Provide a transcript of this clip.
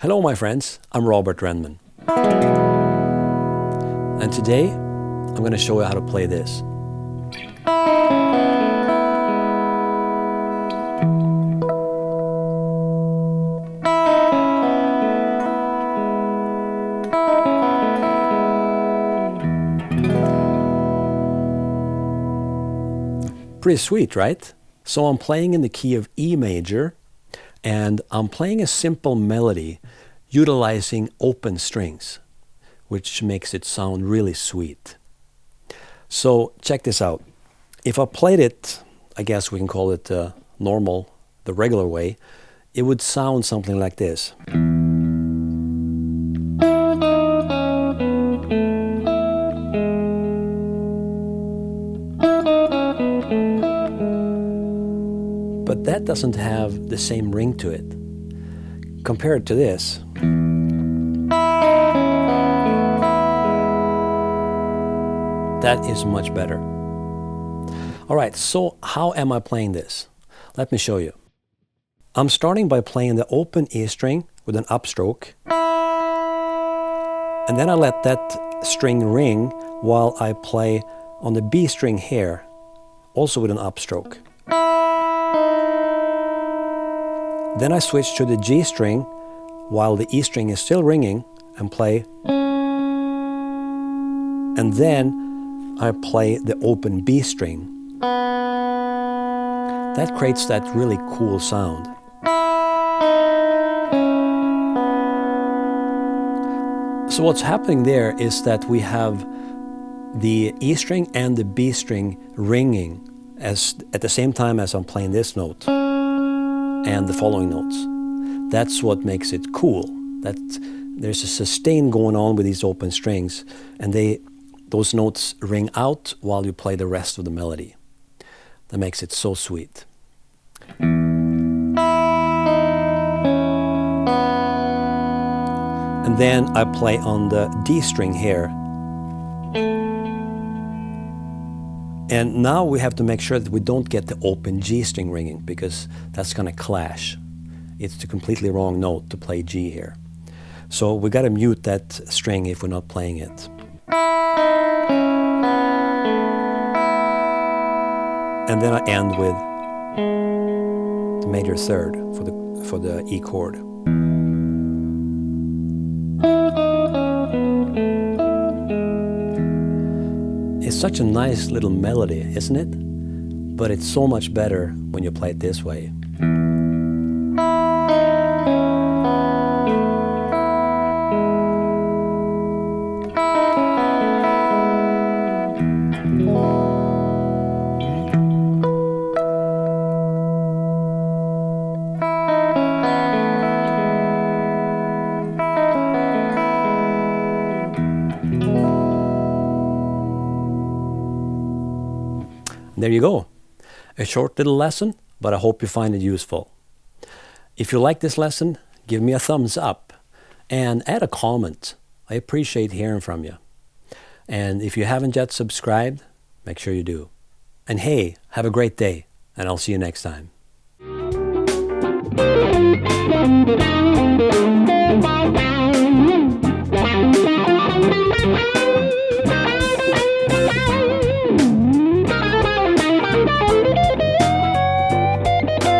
Hello my friends, I'm Robert Renman. And today I'm going to show you how to play this. Pretty sweet, right? So I'm playing in the key of E major, and I'm playing a simple melody utilizing open strings, which makes it sound really sweet. So check this out. If I played it, I guess we can call it normal, the regular way, it would sound something like this. But that doesn't have the same ring to it. Compared to this, that is much better. All right, so how am I playing this? Let me show you. I'm starting by playing the open E string with an upstroke, and then I let that string ring while I play on the B string here, also with an upstroke. Then I switch to the G string while the E string is still ringing and play. And then I play the open B string. That creates that really cool sound. So what's happening there is that we have the E string and the B string ringing at the same time as I'm playing this note and the following notes. That's what makes it cool. That there's a sustain going on with these open strings, and those notes ring out while you play the rest of the melody. That makes it so sweet. And then I play on the D string here. And now we have to make sure that we don't get the open G string ringing, because that's going to clash. It's the completely wrong note to play G here. So we got to mute that string if we're not playing it. And then I end with the major third for the E chord. It's such a nice little melody, isn't it? But it's so much better when you play it this way. There you go. A short little lesson, but I hope you find it useful. If you like this lesson, give me a thumbs up and add a comment. I appreciate hearing from you. And if you haven't yet subscribed, make sure you do. And hey, have a great day, and I'll see you next time.